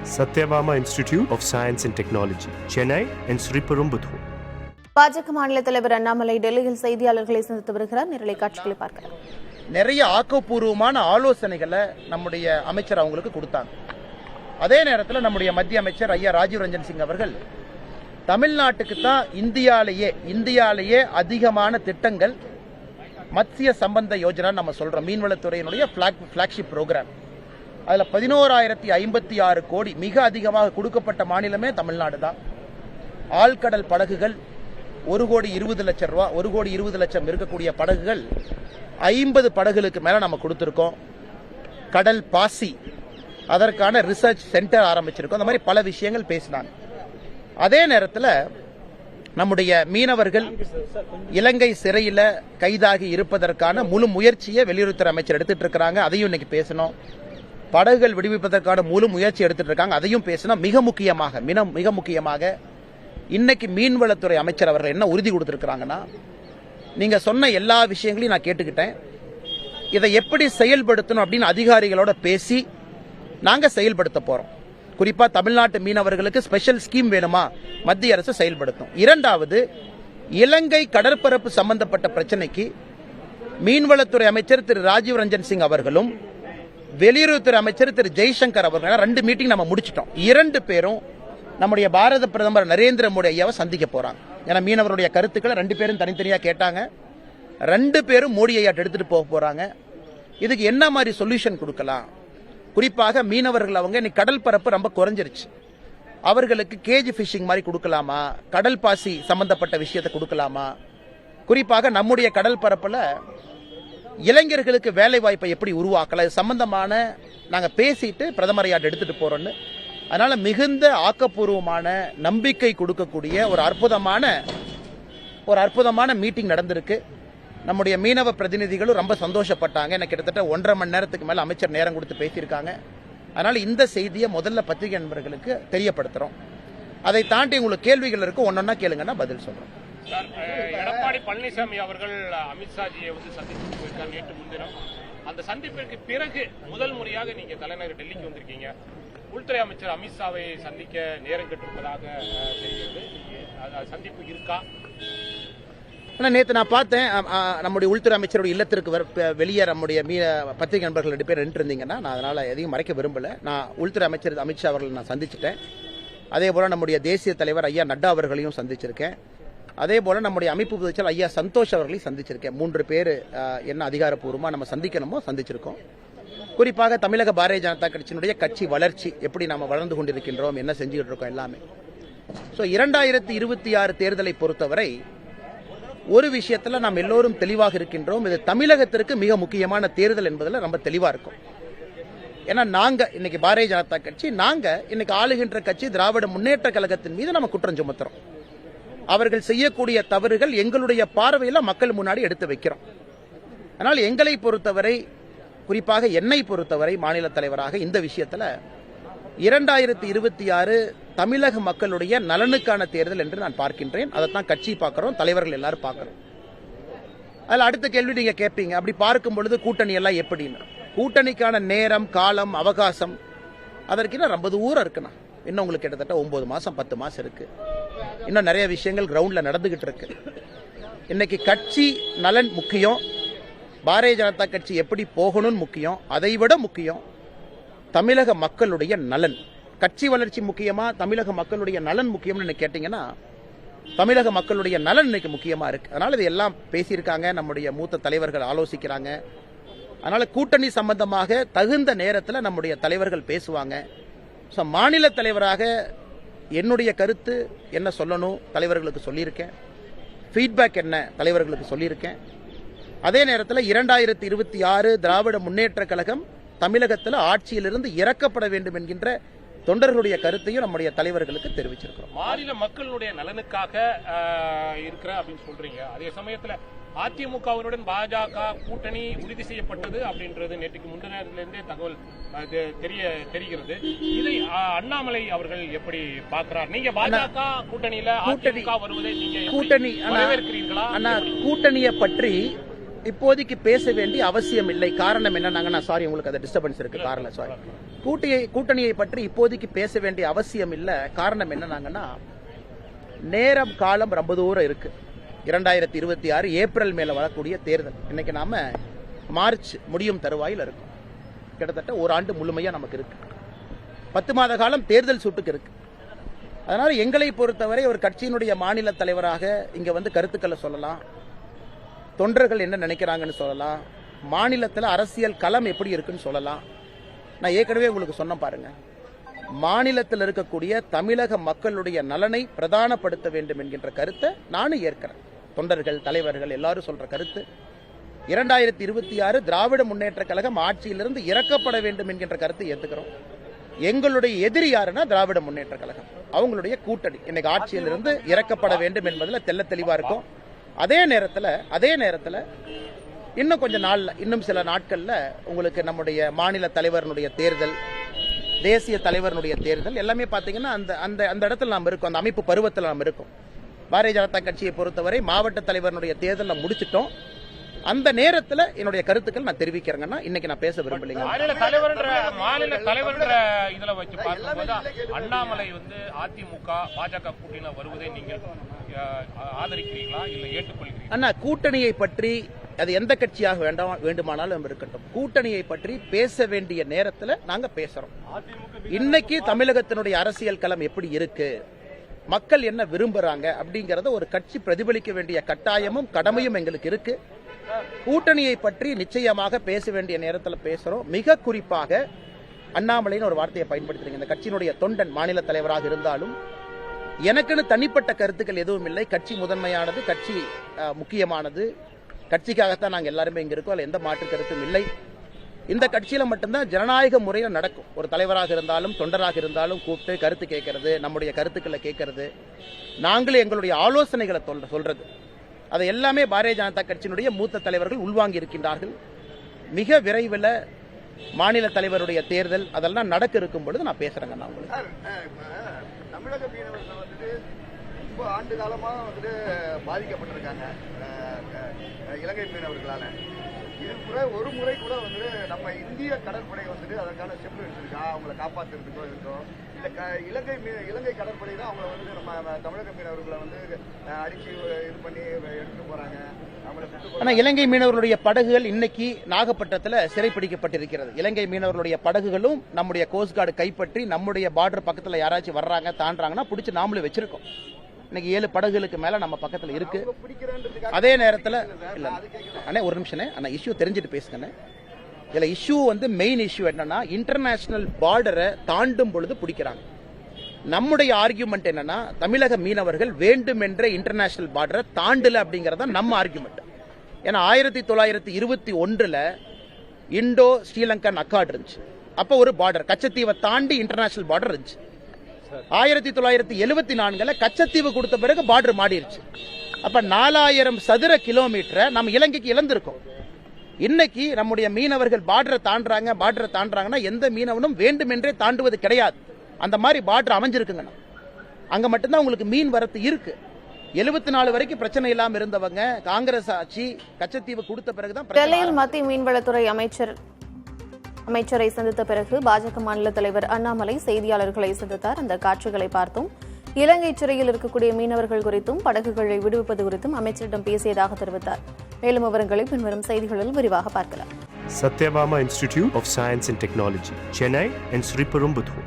Satyabama Institute of Science and Technology, Chennai and Sriperumbudur. பாஜக மாநில தலைவர் அண்ணாமலை டெல்லியில் செய்தியாளர்களை சந்தித்து வருகிறார். நேரலை காட்சிகளை பார்க்கலாம். நிறைய ஆக்கப்பூர்வமான ஆலோசனைகளை நம்முடைய அமைச்சர் அவங்களுக்கு கொடுத்தாங்க. அதே நேரத்தில் நம்முடைய மத்திய அமைச்சர் ஐயா ராஜீவ் ரஞ்சன் சிங் அவர்கள் தமிழ்நாட்டுக்கு தான் இந்தியாலேயே அதிகமான திட்டங்கள் மத்திய சம்பந்த யோஜனா நம்ம சொல்றோம், மீன்வளத்துறையினுடைய பிளாக்ஷிப் ப்ரோக்ராம். அதில் 11,056 கோடி மிக அதிகமாக கொடுக்கப்பட்ட மாநிலமே தமிழ்நாடு தான். ஆழ்கடல் படகுகள் 1,20,00,000 ரூபா, 1,20,00,000 இருக்கக்கூடிய படகுகள் 50 படகுகளுக்கு மேலே நம்ம கொடுத்துருக்கோம். கடல் பாசி அதற்கான ரிசர்ச் சென்டர் ஆரம்பிச்சிருக்கோம். அந்த மாதிரி பல விஷயங்கள் பேசினாங்க. அதே நேரத்தில் நம்முடைய மீனவர்கள் இலங்கை சிறையில் கைதாகி இருப்பதற்கான முழு முயற்சியை வெளியுறவுத்துறை அமைச்சர் எடுத்துட்டு இருக்கிறாங்க. அதையும் இன்னைக்கு பேசணும். படகுகள் விடுவிப்பதற்கான முழு முயற்சி எடுத்துட்டு இருக்காங்க. அதையும் பேசணும். மிக முக்கியமாக இன்னைக்கு மீன்வளத்துறை அமைச்சர் அவர்கள் என்ன உறுதி கொடுத்திருக்கிறாங்கன்னா, நீங்க சொன்ன எல்லா விஷயங்களையும் நான் கேட்டுக்கிட்டேன், இதை எப்படி செயல்படுத்தணும் அப்படின்னு அதிகாரிகளோட பேசி நாங்க செயல்படுத்த போறோம். குறிப்பா தமிழ்நாட்டு மீனவர்களுக்கு ஸ்பெஷல் ஸ்கீம் வேணுமா, மத்திய அரசு செயல்படுத்தும். இரண்டாவது, இலங்கை கடற்பரப்பு சம்பந்தப்பட்ட பிரச்சனைக்கு மீன்வளத்துறை அமைச்சர் திரு ராஜீவ் ரஞ்சன் சிங் அவர்களும் வெளியுறவுத்துறை அமைச்சர் திரு ஜெய்சங்கர் அவர்கள் 2 மீட்டிங் நம்ம முடிச்சிட்டோம். 2 பேரும் நம்முடைய பாரத பிரதமர் நரேந்திர மோடி ஐயாவை சந்திக்க போறாங்க. ஏன்னா மீனவருடைய கருத்துக்களை 2 பேரும் தனித்தனியா கேட்டாங்க. 2 பேரும் மோடி ஐயா எடுத்துட்டு போக போறாங்க. இதுக்கு என்ன மாதிரி சொல்யூஷன் கொடுக்கலாம், குறிப்பாக மீனவர்கள் அவங்க இன்னைக்கு கடல் பரப்பு ரொம்ப குறைஞ்சிருச்சு, அவர்களுக்கு கேஜ் ஃபிஷிங் மாதிரி கொடுக்கலாமா, கடல் பாசி சம்பந்தப்பட்ட விஷயத்தை கொடுக்கலாமா, குறிப்பாக நம்முடைய கடல் பரப்புல இளைஞர்களுக்கு வேலை வாய்ப்பை எப்படி உருவாக்கலாம், இது சம்பந்தமான நாங்க பேசிட்டு பிரதமர் ஐயா எடுத்துட்டு போறோம்னு. அதனால மிகுந்த ஆக்கப்பூர்வமான நம்பிக்கை கொடுக்கக்கூடிய ஒரு அற்புதமான மீட்டிங் நடந்திருக்கு. நம்முடைய மீனவ பிரதிநிதிகளும் ரொம்ப சந்தோஷப்பட்டாங்க. எனக்கு கிட்டத்தட்ட 1.5 மணி நேரத்துக்கு மேல அமைச்சர் நேரம் கொடுத்து பேசியிருக்காங்க. அதனால இந்த செய்தியை முதல்ல பத்திரிகை நண்பர்களுக்கு தெரியப்படுத்துறோம். அதை தாண்டி உங்களுக்கு கேள்விகள் இருக்கு, ஒன்னொன்னா கேளுங்கன்னா பதில் சொல்றோம். எடப்பாடி பழனிசாமி அவர்கள் அமித்ஷாஜியை சந்தித்து போயிருக்கார் நேற்று முன்தினம். அந்த சந்திப்பிற்கு பிறகு முதல் முறையாக நீங்க தலைநகர் டெல்லிக்கு வந்திருக்கீங்க. உள்துறை அமைச்சர் அமித்ஷாவை சந்திக்க நேரம் கேட்டிருப்பதாக தெரிகிறது. சந்திப்பு இருக்கா? நேற்று நான் பார்த்தேன், நம்முடைய உள்துறை அமைச்சருடைய இல்லத்திற்கு வெளியே நம்முடைய பத்திரிகை நண்பர்கள் 2 பேர் நின்று இருந்தீங்கன்னா, நான் அதனால எதையும் மறைக்க விரும்பல. நான் உள்துறை அமைச்சர் அமித்ஷா அவர்களை நான் சந்திச்சிட்டேன். அதே போல நம்முடைய தேசிய தலைவர் ஐயா நட்டா அவர்களையும் சந்திச்சிருக்கேன். அதே போல நம்முடைய அமைப்பு பொதுச்செயலர் ஐயா சந்தோஷ் அவர்களையும் சந்திச்சிருக்கேன். 3 பேர் என்ன அதிகாரப்பூர்வமா நம்ம சந்திக்கணுமோ சந்திச்சிருக்கோம். குறிப்பாக தமிழக பாரதிய ஜனதா கட்சியினுடைய கட்சி வளர்ச்சி, எப்படி நாம வளர்ந்து கொண்டிருக்கின்றோம், என்ன செஞ்சுக்கிட்டு இருக்கோம் எல்லாமே. 2026 தேர்தலை பொறுத்தவரை ஒரு விஷயத்துல நாம் எல்லோரும் தெளிவாக இருக்கின்றோம். இது தமிழகத்திற்கு மிக முக்கியமான தேர்தல் என்பதில் ரொம்ப தெளிவா இருக்கும். ஏன்னா நாங்க இன்னைக்கு பாரதிய ஜனதா கட்சி, நாங்க இன்னைக்கு ஆளுகின்ற கட்சி திராவிட முன்னேற்ற கழகத்தின் மீது நம்ம குற்றம் சுமத்துறோம். அவர்கள் செய்யக்கூடிய தவறுகள் எங்களுடைய பார்வையில மக்கள் முன்னாடி எடுத்து வைக்கிறோம். ஆனால் எங்களை பொறுத்தவரை, குறிப்பாக என்னை பொறுத்தவரை மாநில தலைவராக இந்த விஷயத்துல 2026 தமிழக மக்களுடைய நலனுக்கான தேர்தல் என்று நான் பார்க்கின்றேன். அதைத்தான் கட்சி பார்க்கிறோம், தலைவர்கள் எல்லாரும் பார்க்கிறோம். அதில் அடுத்த கேள்வி நீங்க கேட்பீங்க, அப்படி பார்க்கும் பொழுது கூட்டணி எல்லாம் எப்படின்னு. கூட்டணிக்கான நேரம், காலம், அவகாசம் அதற்கு இன்னும் ரொம்ப தூரம் இருக்குண்ணா. இன்னும் உங்களுக்கு கிட்டத்தட்ட 9 மாசம் 10 மாசம் இருக்கு. இன்னும் நிறைய விஷயங்கள் கிரவுண்ட்ல நடந்துகிட்டு இருக்கு. இன்னைக்கு கட்சி நலன் முக்கியம், பாரதிய ஜனதா கட்சி எப்படி போகணும்னு முக்கியம். அதைவிட முக்கியம் தமிழக மக்களுடைய நலன். கட்சி வளர்ச்சி முக்கியமா, தமிழக மக்களுடைய நலன் முக்கியம்னு கேட்டீங்கன்னா, தமிழக மக்களுடைய நலன் இன்னைக்கு முக்கியமா இருக்கு. அதனால இது எல்லாம் பேசியிருக்காங்க, நம்முடைய மூத்த தலைவர்கள் ஆலோசிக்கிறாங்க. அதனால கூட்டணி சம்பந்தமாக தகுந்த நேரத்தில் நம்முடைய தலைவர்கள் பேசுவாங்க. மாநில தலைவராக என்னுடைய கருத்து என்ன சொல்லணும் தலைவர்களுக்கு சொல்லியிருக்கேன், ஃபீட்பேக் என்ன தலைவர்களுக்கு சொல்லியிருக்கேன். அதே நேரத்தில் 2026 திராவிட முன்னேற்ற கழகம் தமிழகத்தில் ஆட்சியிலிருந்து இறக்கப்பட வேண்டும் என்கின்ற தொண்டர்களுடைய கருத்தையும் நம்முடைய தலைவர்களுக்கு தெரிவிச்சிருக்கிறோம். மாநில மக்களுடைய நலனுக்காக இருக்கிற அப்படின்னு சொல்றீங்க. அதே சமயத்தில் அதிமுகவினுடன் பாஜக கூட்டணி உறுதி செய்யப்பட்டது அப்படின்றது நேற்றுக்கு முந்தினத்திலிருந்தே தகவல் தெரிகிறது. இதை அண்ணாமலை அவர்கள் எப்படி பார்க்கிறார்? நீங்க பாஜக கூட்டணியில அதிமுக வருவதை நீங்க வரவேற்கிறீர்களா? கூட்டணியை பற்றி இப்போதைக்கு பேச வேண்டிய அவசியம் இல்லை. காரணம் என்னன்னாங்கன்னா, சாரி உங்களுக்கு அது டிஸ்டர்பன்ஸ் இருக்கு காரணம், சாரி. கூட்டணியை பற்றி இப்போதைக்கு பேச வேண்டிய அவசியம் இல்லை. காரணம் என்னன்னாங்கன்னா, நேரம் காலம் ரொம்ப தூரம் இருக்கு. 2026 ஏப்ரல் மேல வரக்கூடிய தேர்தல். இன்னைக்கு நாம மார்ச் முடியும் தருவாயில் இருக்கும். கிட்டத்தட்ட ஒரு ஆண்டு முழுமையா நமக்கு இருக்கு. 10 மாத காலம் தேர்தல் சுட்டுக்கு இருக்கு. அதனால எங்களை பொறுத்தவரை ஒரு கட்சியினுடைய மாநில தலைவராக இங்க வந்து கருத்துக்களை சொல்லலாம், தொண்டர்கள் என்ன நினைக்கிறாங்கன்னு சொல்லலாம், மாநிலத்தில் அரசியல் களம் எப்படி இருக்குன்னு சொல்லலாம். நான் ஏற்கனவே உங்களுக்கு சொன்ன பாருங்க, மாநிலத்தில் இருக்கக்கூடிய தமிழக மக்களுடைய நலனை பிரதானப்படுத்த வேண்டும் என்கின்ற கருத்தை நானும் ஏற்கிறேன். தொண்டர்கள், தலைவர்கள் எல்லாரும் சொல்ற கருத்து 2026 திராவிட முன்னேற்ற கழகம் ஆட்சியிலிருந்து இறக்கப்பட வேண்டும் என்கின்ற கருத்தை ஏற்றுக்கிறோம். எங்களுடைய எதிரி யாருன்னா திராவிட முன்னேற்ற கழகம், அவங்களுடைய கூட்டணி இன்னைக்கு ஆட்சியிலிருந்து இறக்கப்பட வேண்டும் என்பதில் தெள்ள தெளிவா இருக்கும். அதே நேரத்தில் இன்னும் கொஞ்ச நாள்ல, இன்னும் சில நாட்கள்ல உங்களுக்கு நம்முடைய மாநில தலைவருடைய தேர்தல், தேசிய தலைவருடைய தேர்தல் எல்லாமே பாத்தீங்கன்னா அந்த இடத்துல நாம் இருக்கோம், அந்த அமைப்பு பருவத்தில் நாம் இருக்கோம். பாரதிய ஜனதா கட்சியை பொறுத்தவரை மாவட்ட தலைவருடைய தேர்தல் நாம் முடிச்சிட்டோம். அந்த நேரத்தில் என்னுடைய கருத்துக்கள் நான் தெரிவிக்கிறேங்கன்னா, இன்னைக்கு நான் பேச விரும்பலைங்க. மாநில தலைவர் இதுல வச்சு பார்க்கும்போது அண்ணாமலை வந்து அதிமுக பாஜக கூட்டணியில் வருவதை நீங்கள் ஆதரிக்கிறீங்களா இல்ல ஏற்றுக்கொள்கிறீங்களா? அண்ணா, கூட்டணியை பற்றி அது எந்த கட்சியாக வேண்டுமானாலும் இருக்கட்டும், கூட்டணியை பற்றி பேச வேண்டிய நேரத்தில் நாங்க பேசுறோம். இன்னைக்கு தமிழகத்தினுடைய அரசியல் களம் எப்படி இருக்கு, மக்கள் என்ன விரும்புறாங்க அப்படிங்கறத ஒரு கட்சி பிரதிபலிக்க வேண்டிய கட்டாயமும் கடமையும் எங்களுக்கு இருக்கு. கூட்டணியை பற்றி நிச்சயமாக பேச வேண்டிய நேரத்தில் பேசுறோம். மிக குறிப்பாக அண்ணாமலைன்னு ஒரு வார்த்தையை பயன்படுத்துறீங்க. இந்த கட்சியினுடைய தொண்டன் மாநில தலைவராக இருந்தாலும் எனக்குன்னு தனிப்பட்ட கருத்துக்கள் எதுவும் இல்லை. கட்சி முதன்மையானது, கட்சி முக்கியமானது, கட்சிக்காகத்தான் நாங்கள் எல்லாருமே இங்க இருக்கோம். அதில் எந்த மாற்று கருத்தும் இல்லை. இந்த கட்சியில மட்டும்தான் ஜனநாயக முறையில் நடக்கும். ஒரு தலைவராக இருந்தாலும் தொண்டராக இருந்தாலும் கூப்பிட்டு கருத்து கேட்கறது, நம்முடைய கருத்துக்களை கேட்கறது, நாங்களே எங்களுடைய ஆலோசனைகளை சொல்றது, அதை எல்லாமே பாரதிய ஜனதா கட்சியினுடைய மூத்த தலைவர்கள் உள்வாங்கி இருக்கின்றார்கள். மிக விரைவில் மாநில தலைவருடைய தேர்தல் அதெல்லாம் நடக்க இருக்கும் பொழுது நான் பேசுறேங்க. நான் தமிழக மீனவர்கள் வந்துட்டு ரொம்ப ஆண்டு காலமா வந்துட்டு பாதிக்கப்பட்டிருக்காங்க இலங்கை மீனவர்களால. இது கூட ஒரு முறை கூட வந்துட்டு நம்ம இந்திய கடற்படை வந்துட்டு அதற்கான ஸ்டெப் எடுத்திருக்கா அவங்களை காப்பாற்றுறதுக்கோ இருக்கோ, இல்ல இலங்கை கடற்படை தான் அவங்களை வந்து நம்ம தமிழக மீனவர்களை வந்து அடிச்சு இது பண்ணி எடுத்துட்டு போறாங்க. ஆனா இலங்கை மீனவர்களுடைய படகுகள் இன்னைக்கு நாகப்பட்டினத்தில் சிறைப்பிடிக்கப்பட்டிருக்கிறது. இலங்கை மீனவர்களுடைய படகுகளும் நம்முடைய கோஸ்ட் கார்டு கைப்பற்றி நம்முடைய பார்டர் பக்கத்தில் யாராச்சும் வர்றாங்க தாண்டாங்கன்னா பிடிச்சி நாமளும் வச்சிருக்கோம். இன்னைக்கு 7 படகுகளுக்கு மேல நம்ம பக்கத்தில் இருக்கு. அதே நேரத்தில் இல்ல அண்ணே, ஒரு நிமிஷம் அண்ணா, இஷ்யூ தெரிஞ்சுட்டு பேசுங்க. இதுல இஷ்யூ வந்து மெயின் இஷ்யூ என்னன்னா, இன்டர்நேஷனல் பார்டரை தாண்டும் பொழுது பிடிக்கிறாங்க. நம்முடைய ஆர்கியூமெண்ட் என்னன்னா, தமிழக மீனவர்கள் வேண்டுமென்ற இன்டர்நேஷனல் பார்டரை தாண்டல அப்படிங்கறத நம்ம ஆர்கியூமெண்ட். ஏன்னா 1921 இண்டோ ஸ்ரீலங்கன் அக்கார்டு இருந்துச்சு. அப்ப ஒரு பார்டர் கச்சத்தீவை தாண்டி இன்டர்நேஷனல் பார்டர் இருந்துச்சு. 1974 கச்சத்தீவு கொடுத்த பிறகு பார்டர் மாறிடுச்சு. அப்ப 4000 சதுர கிலோமீட்டரை நம்ம இலங்கைக்கு இழந்திருக்கோம். இன்னைக்கு நம்முடைய மீனவர்கள் பார்டரை தாண்டாங்கன்னா எந்த மீனவனும் வேண்டுமென்றே தாண்டுவது கிடையாது. அந்த மாதிரி பார்டர் அமைஞ்சிருக்குங்க. அங்க மட்டும்தான் உங்களுக்கு மீன் வரத்து இருக்கு. 74 வரைக்கும் பிரச்சனை இல்லாம இருந்தவங்க காங்கிரஸ் ஆட்சி கச்சத்தீவு கொடுத்த பிறகுதான். டெல்லியில் மத்திய மீன்வளத்துறை அமைச்சரை சந்தித்த பிறகு பாஜக மாநில தலைவர் அண்ணாமலை செய்தியாளர்களை சந்தித்தார். அந்த காட்சிகளை பார்த்தோம். இலங்கை சிறையில் இருக்கக்கூடிய மீனவர்கள் குறித்தும் படகுகளை விடுவிப்பது குறித்தும் அமைச்சரிடம் பேசியதாக தெரிவித்தார். மேலும் விவரங்களை பின்வரும் செய்திகளில் விரிவாக பார்க்கலாம். Satyabama Institute of Science and Technology, Chennai and Sri Perumbudur.